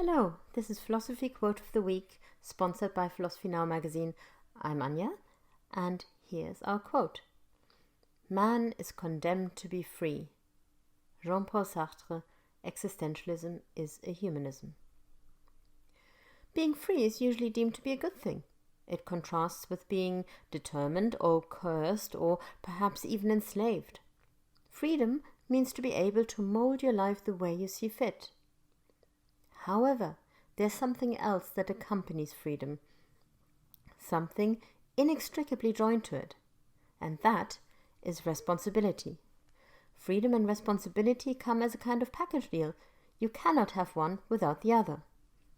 Hello, this is Philosophy Quote of the Week, sponsored by Philosophy Now magazine. I'm Anya, and here's our quote. Man is condemned to be free. Jean-Paul Sartre, existentialism is a humanism. Being free is usually deemed to be a good thing. It contrasts with being determined or coerced or perhaps even enslaved. Freedom means to be able to mold your life the way you see fit. However, there's something else that accompanies freedom, something inextricably joined to it, and that is responsibility. Freedom and responsibility come as a kind of package deal. You cannot have one without the other.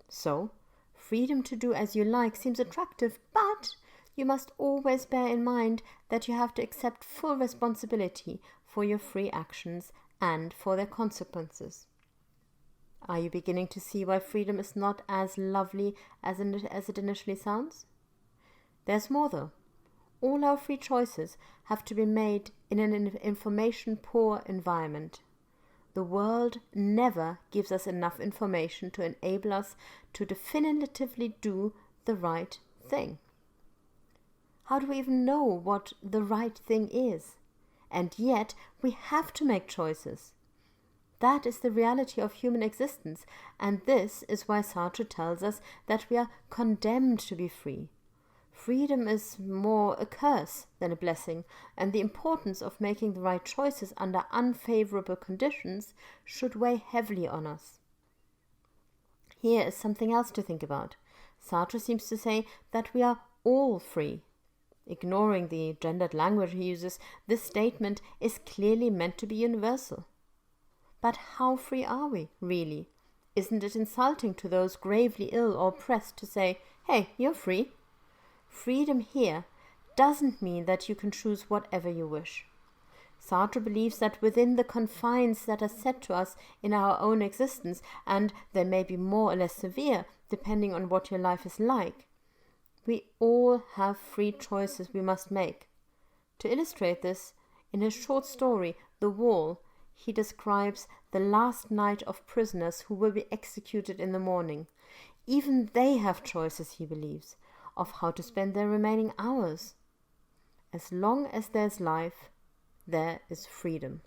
So, freedom to do as you like seems attractive, but you must always bear in mind that you have to accept full responsibility for your free actions and for their consequences. Are you beginning to see why freedom is not as lovely as it initially sounds? There's more though. All our free choices have to be made in an information-poor environment. The world never gives us enough information to enable us to definitively do the right thing. How do we even know what the right thing is? And yet we have to make choices. That is the reality of human existence, and this is why Sartre tells us that we are condemned to be free. Freedom is more a curse than a blessing, and the importance of making the right choices under unfavorable conditions should weigh heavily on us. Here is something else to think about. Sartre seems to say that we are all free. Ignoring the gendered language he uses, this statement is clearly meant to be universal. But how free are we, really? Isn't it insulting to those gravely ill or oppressed to say, hey, you're free? Freedom here doesn't mean that you can choose whatever you wish. Sartre believes that within the confines that are set to us in our own existence, and they may be more or less severe depending on what your life is like, we all have free choices we must make. To illustrate this, in his short story, The Wall, he describes the last night of prisoners who will be executed in the morning. Even they have choices, he believes, of how to spend their remaining hours. As long as there's life, there is freedom.